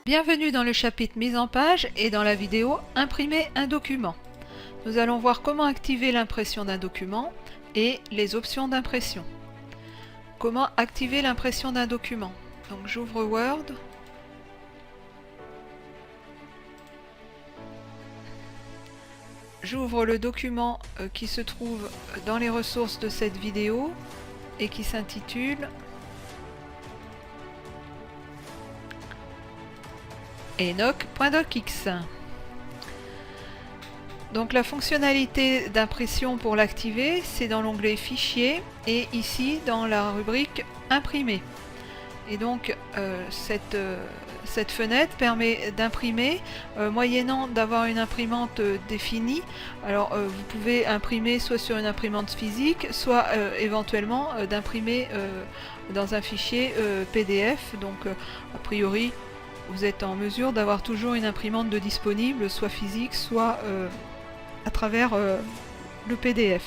Bienvenue dans le chapitre mise en page et dans la vidéo Imprimer un document. Nous allons voir comment activer l'impression d'un document et les options d'impression. Comment activer l'impression d'un document? Donc j'ouvre Word. J'ouvre le document qui se trouve dans les ressources de cette vidéo et qui s'intitule enoch.docx. Donc la fonctionnalité d'impression pour l'activer, c'est dans l'onglet Fichier et ici dans la rubrique Imprimer. Et donc cette fenêtre permet d'imprimer moyennant d'avoir une imprimante définie. Alors vous pouvez imprimer soit sur une imprimante physique, soit éventuellement d'imprimer dans un fichier PDF. Donc a priori vous êtes en mesure d'avoir toujours une imprimante de disponible, soit physique, soit à travers le PDF.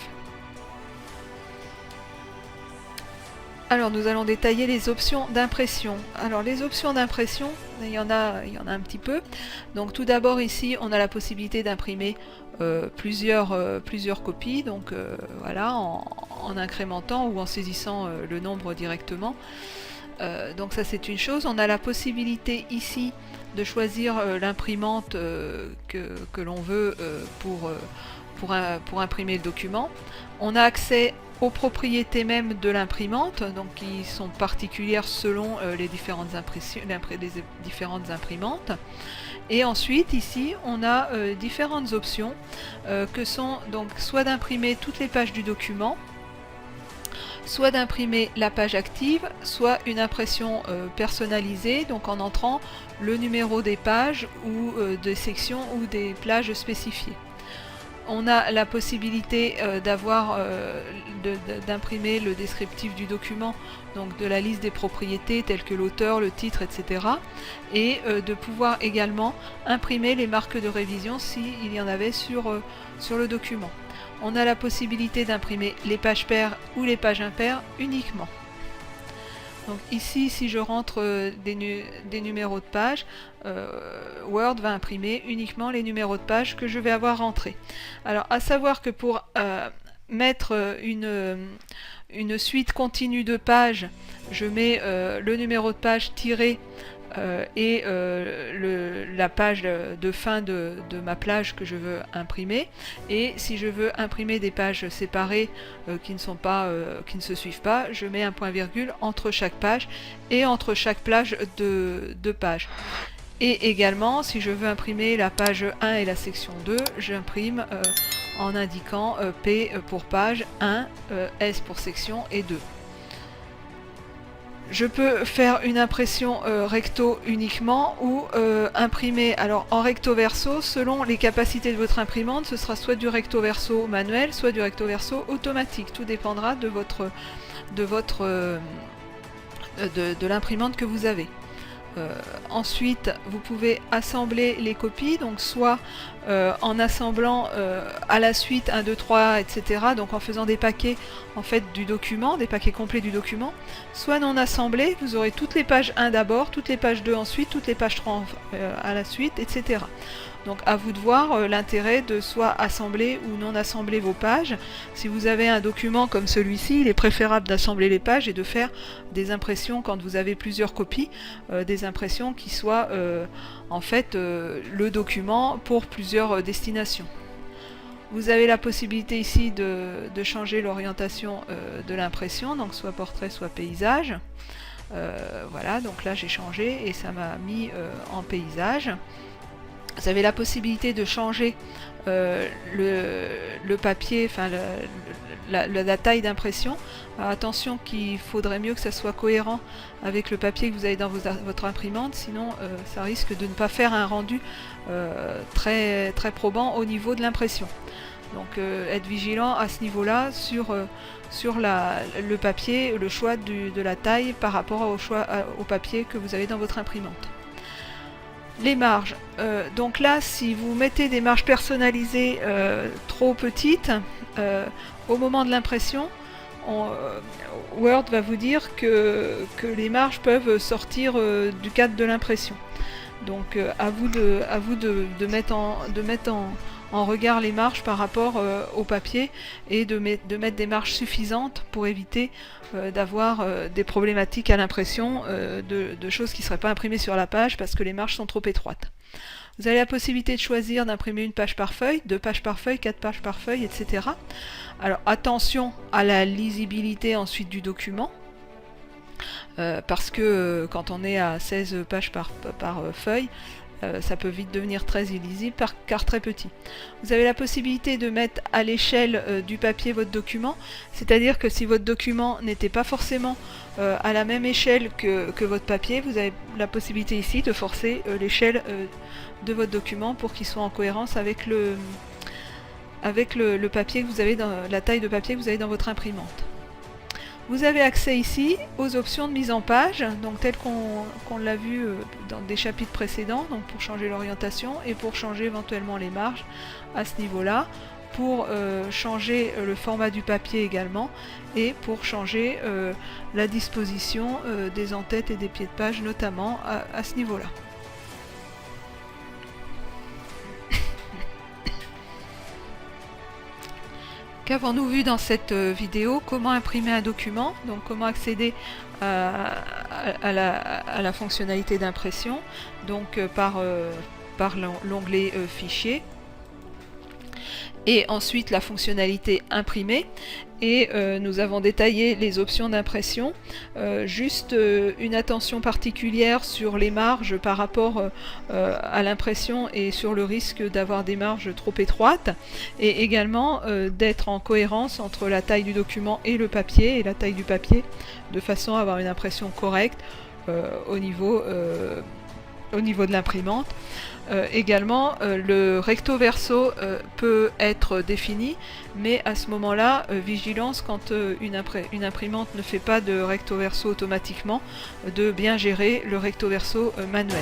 Alors nous allons détailler les options d'impression. Alors les options d'impression, il y en a un petit peu. Donc tout d'abord ici on a la possibilité d'imprimer plusieurs copies, donc voilà, en incrémentant ou en saisissant le nombre directement. Donc ça c'est une chose. On a la possibilité ici de choisir l'imprimante que l'on veut pour imprimer le document. On a accès aux propriétés même de l'imprimante, donc qui sont particulières selon les différentes imprimantes. Et ensuite ici on a différentes options que sont donc soit d'imprimer toutes les pages du document, soit d'imprimer la page active, soit une impression personnalisée, donc en entrant le numéro des pages ou des sections ou des plages spécifiées. On a la possibilité d'imprimer le descriptif du document, donc de la liste des propriétés telles que l'auteur, le titre, etc. Et de pouvoir également imprimer les marques de révision s'il y en avait sur le document. On a la possibilité d'imprimer les pages paires ou les pages impaires uniquement. Donc ici, si je rentre des numéros de pages, Word va imprimer uniquement les numéros de pages que je vais avoir rentrés. Alors à savoir que pour mettre une suite continue de pages, je mets le numéro de page tiré et la page de fin de ma plage que je veux imprimer. Et si je veux imprimer des pages séparées qui ne se suivent pas, je mets un point virgule entre chaque page et entre chaque plage de page. Et également, si je veux imprimer la page 1 et la section 2, j'imprime en indiquant P pour page, 1, S pour section et 2. Je peux faire une impression recto uniquement ou imprimer alors en recto verso selon les capacités de votre imprimante. Ce sera soit du recto verso manuel, soit du recto verso automatique. Tout dépendra de l'imprimante que vous avez. Ensuite, vous pouvez assembler les copies, donc soit en assemblant à la suite 1, 2, 3, etc. Donc en faisant des paquets en fait du document, des paquets complets du document, soit non assemblés, vous aurez toutes les pages 1 d'abord, toutes les pages 2 ensuite, toutes les pages 3 à la suite, etc. Donc à vous de voir l'intérêt de soit assembler ou non assembler vos pages. Si vous avez un document comme celui-ci, il est préférable d'assembler les pages et de faire des impressions quand vous avez plusieurs copies, des impressions qui soient en fait le document pour plusieurs destinations. Vous avez la possibilité ici de changer l'orientation de l'impression, donc soit portrait, soit paysage. Voilà, donc là j'ai changé et ça m'a mis en paysage. Vous avez la possibilité de changer le papier, enfin la taille d'impression. Attention qu'il faudrait mieux que ça soit cohérent avec le papier que vous avez dans votre imprimante, sinon ça risque de ne pas faire un rendu très probant au niveau de l'impression. Donc être vigilant à ce niveau-là sur le papier, le choix de la taille par rapport au papier que vous avez dans votre imprimante. Les marges, donc là si vous mettez des marges personnalisées trop petites, au moment de l'impression, Word va vous dire que les marges peuvent sortir du cadre de l'impression. Donc à vous de mettre en regard les marges par rapport au papier et de mettre des marges suffisantes pour éviter d'avoir des problématiques à l'impression de choses qui ne seraient pas imprimées sur la page parce que les marges sont trop étroites. Vous avez la possibilité de choisir d'imprimer 1 page par feuille, 2 pages par feuille, 4 pages par feuille, etc. Alors attention à la lisibilité ensuite du document, parce que quand on est à 16 pages par feuille, ça peut vite devenir très illisible car très petit. Vous avez la possibilité de mettre à l'échelle du papier votre document, c'est-à-dire que si votre document n'était pas forcément à la même échelle que votre papier, vous avez la possibilité ici de forcer l'échelle de votre document pour qu'il soit en cohérence avec le papier que vous avez la taille de papier que vous avez dans votre imprimante. Vous avez accès ici aux options de mise en page, donc telles qu'on l'a vu dans des chapitres précédents, donc pour changer l'orientation et pour changer éventuellement les marges à ce niveau-là, pour changer le format du papier également, et pour changer la disposition des en-têtes et des pieds de page notamment à ce niveau-là. Qu'avons-nous vu dans cette vidéo? Comment imprimer un document, donc comment accéder à la fonctionnalité d'impression, donc par l'onglet Fichier, et ensuite la fonctionnalité imprimer, et nous avons détaillé les options d'impression, juste une attention particulière sur les marges par rapport à l'impression et sur le risque d'avoir des marges trop étroites, et également d'être en cohérence entre la taille du document et le papier, et la taille du papier, de façon à avoir une impression correcte au niveau de l'imprimante. Également, le recto verso peut être défini, mais à ce moment-là, vigilance quand une imprimante ne fait pas de recto verso automatiquement, de bien gérer le recto verso manuel.